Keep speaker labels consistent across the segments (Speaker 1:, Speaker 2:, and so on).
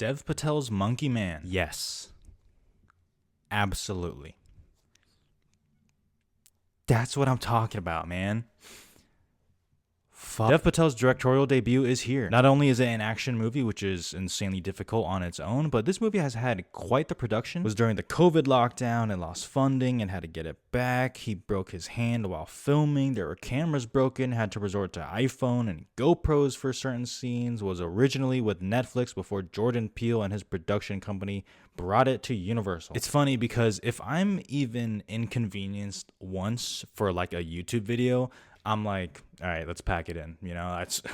Speaker 1: Dev Patel's Monkey Man. Yes. Absolutely. That's what I'm talking about, man. Dev Patel's directorial debut is here. Not only is it an action movie, which is insanely difficult on its own, but this movie has had quite the production. It was during the COVID lockdown and lost funding and had to get it back. He broke his hand while filming. There were cameras broken, had to resort to iPhone and GoPros for certain scenes. Was originally with Netflix before Jordan Peele and his production company brought it to Universal. It's funny because if I'm even inconvenienced once for like a YouTube video, I'm like, all right, let's pack it in.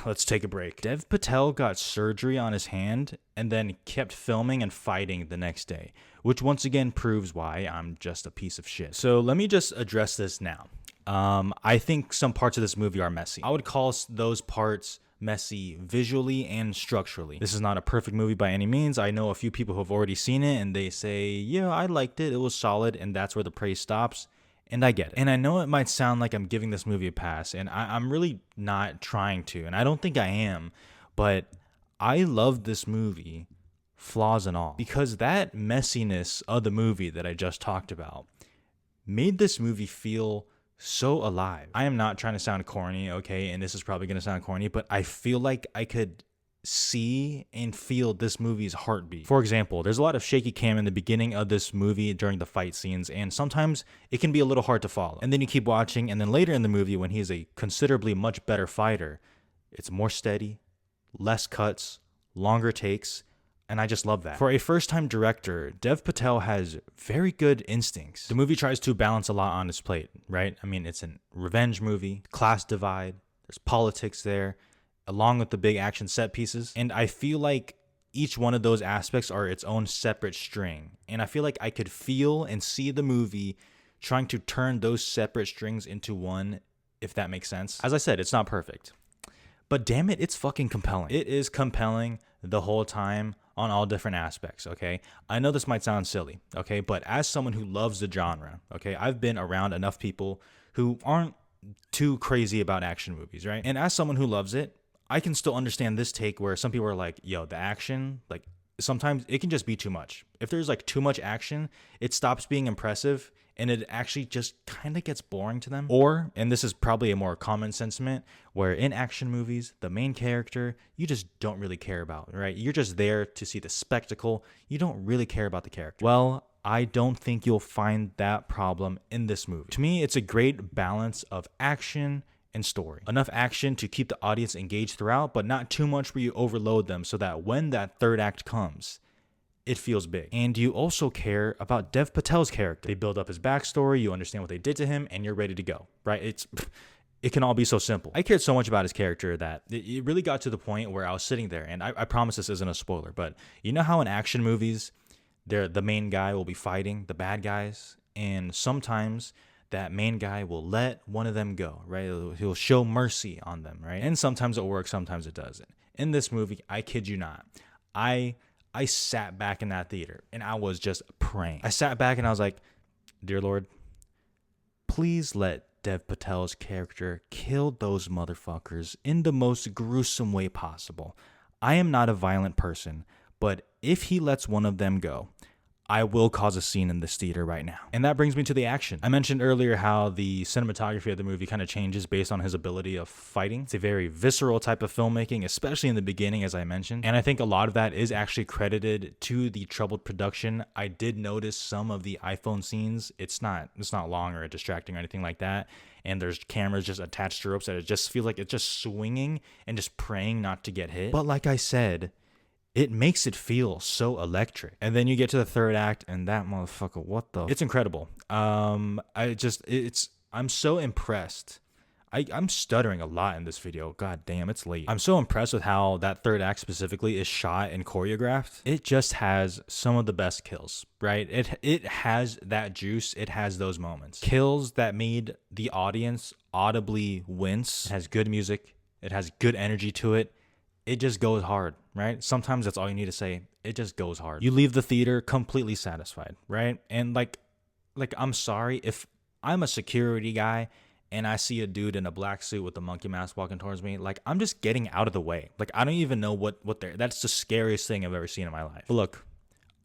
Speaker 1: Let's take a break. Dev Patel got surgery on his hand and then kept filming and fighting the next day, which once again proves why I'm just a piece of shit. So let me just address this now. I think some parts of this movie are messy. I would call those parts messy visually and structurally. This is not a perfect movie by any means. I know a few people who have already seen it and they say, yeah, I liked it. It was solid. And that's where the praise stops. And I get it. And I know it might sound like I'm giving this movie a pass, and I'm really not trying to, and I don't think I am, but I love this movie, flaws and all, because that messiness of the movie that I just talked about made this movie feel so alive. I am not trying to sound corny, okay, and this is probably going to sound corny, but I feel like I could see and feel this movie's heartbeat. For example, there's a lot of shaky cam in the beginning of this movie during the fight scenes, and sometimes it can be a little hard to follow. And then you keep watching, and then later in the movie, when he's a considerably much better fighter, it's more steady, less cuts, longer takes, and I just love that. For a first-time director, Dev Patel has very good instincts. The movie tries to balance a lot on its plate, right? I mean, it's a revenge movie, class divide, there's politics there, along with the big action set pieces. And I feel like each one of those aspects are its own separate string. And I feel like I could feel and see the movie trying to turn those separate strings into one, if that makes sense. As I said, it's not perfect. But damn it, it's fucking compelling. It is compelling the whole time on all different aspects, okay? I know this might sound silly, okay? But as someone who loves the genre, okay, I've been around enough people who aren't too crazy about action movies, right? And as someone who loves it, I can still understand this take where some people are like, yo, the action, like sometimes it can just be too much. If there's like too much action, it stops being impressive and it actually just kind of gets boring to them. Or, and this is probably a more common sentiment, where in action movies, the main character, you just don't really care about, right? You're just there to see the spectacle. You don't really care about the character. Well, I don't think you'll find that problem in this movie. To me, it's a great balance of action and story. Enough action to keep the audience engaged throughout, but not too much where you overload them so that when that third act comes, it feels big. And you also care about Dev Patel's character. They build up his backstory, you understand what they did to him, and you're ready to go, right? It can all be so simple. I cared so much about his character that it really got to the point where I was sitting there, and I promise this isn't a spoiler, but you know how in action movies, the main guy will be fighting the bad guys, and sometimes that main guy will let one of them go, right? He'll show mercy on them, right? And sometimes it works, sometimes it doesn't. In this movie, I kid you not, I sat back in that theater and I was just praying. I sat back and I was like, dear Lord, please let Dev Patel's character kill those motherfuckers in the most gruesome way possible. I am not a violent person, but if he lets one of them go, I will cause a scene in this theater right now. And that brings me to the action. I mentioned earlier how the cinematography of the movie kind of changes based on his ability of fighting. It's a very visceral type of filmmaking, especially in the beginning, as I mentioned. And I think a lot of that is actually credited to the troubled production. I did notice some of the iPhone scenes. It's not long or distracting or anything like that. And there's cameras just attached to ropes that it just feels like it's just swinging and just praying not to get hit. But like I said, it makes it feel so electric. And then you get to the third act and that motherfucker, what the? It's incredible. I'm so impressed. I'm stuttering a lot in this video. God damn, it's late. I'm so impressed with how that third act specifically is shot and choreographed. It just has some of the best kills, right? It has that juice. It has those moments. Kills that made the audience audibly wince. It has good music. It has good energy to it. It just goes hard, right? Sometimes that's all you need to say. It just goes hard. You leave the theater completely satisfied, right? And like I'm sorry if I'm a security guy and I see a dude in a black suit with a monkey mask walking towards me, like, I'm just getting out of the way. Like, I don't even know what they're, that's the scariest thing I've ever seen in my life. But look,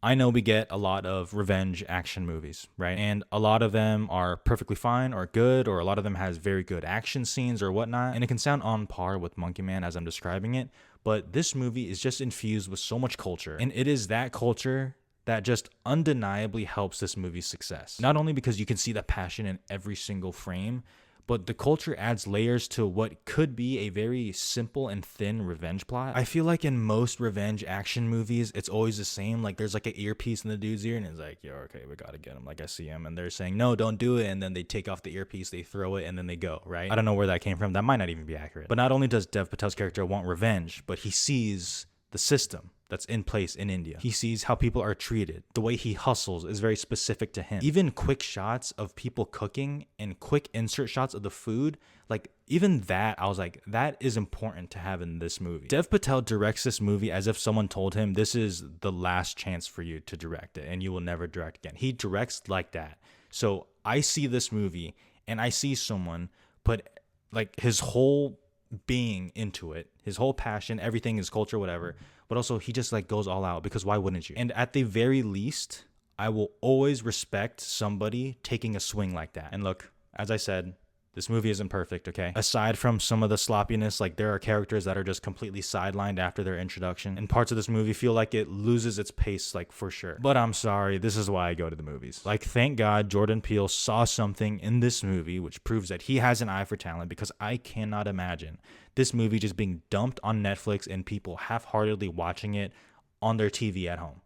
Speaker 1: I know we get a lot of revenge action movies, right? And a lot of them are perfectly fine or good, or a lot of them has very good action scenes or whatnot. And it can sound on par with Monkey Man as I'm describing it, but this movie is just infused with so much culture. And it is that culture that just undeniably helps this movie's success. Not only because you can see the passion in every single frame, but the culture adds layers to what could be a very simple and thin revenge plot. I feel like in most revenge action movies, it's always the same. Like, there's like an earpiece in the dude's ear, and it's like, yo, okay, we gotta get him. Like, I see him, and they're saying, no, don't do it. And then they take off the earpiece, they throw it, and then they go, right? I don't know where that came from. That might not even be accurate. But not only does Dev Patel's character want revenge, but he sees the system that's in place in India. He sees how people are treated. The way he hustles is very specific to him. Even quick shots of people cooking and quick insert shots of the food, like, even that, I was like, that is important to have in this movie. Dev Patel directs this movie as if someone told him, this is the last chance for you to direct it and you will never direct again. He directs like that. So I see this movie and I see someone put like his whole being into it, his whole passion, everything, his culture, whatever, but also he just like goes all out, because why wouldn't you? And at the very least, I will always respect somebody taking a swing like that. And look, as I said, this movie isn't perfect, okay? Aside from some of the sloppiness, like, there are characters that are just completely sidelined after their introduction, and parts of this movie feel like it loses its pace, like, for sure. But I'm sorry, this is why I go to the movies. Like, thank God Jordan Peele saw something in this movie which proves that he has an eye for talent, because I cannot imagine this movie just being dumped on Netflix and people half-heartedly watching it on their TV at home.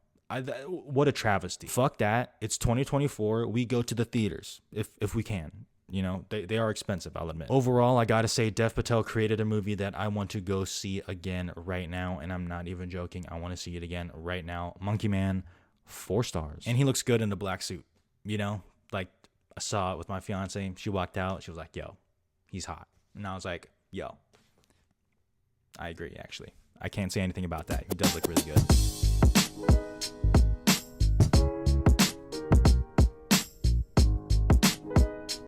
Speaker 1: What a travesty. Fuck that. It's 2024. We go to the theaters if we can. You know, they are expensive, I'll admit. Overall, I gotta say, Dev Patel created a movie that I want to go see again right now, and I'm not even joking. I want to see it again right now. Monkey Man, 4 stars. And he looks good in the black suit, you know? Like, I saw it with my fiance. She walked out. She was like, yo, he's hot. And I was like, yo, I agree, actually. I can't say anything about that. He does look really good.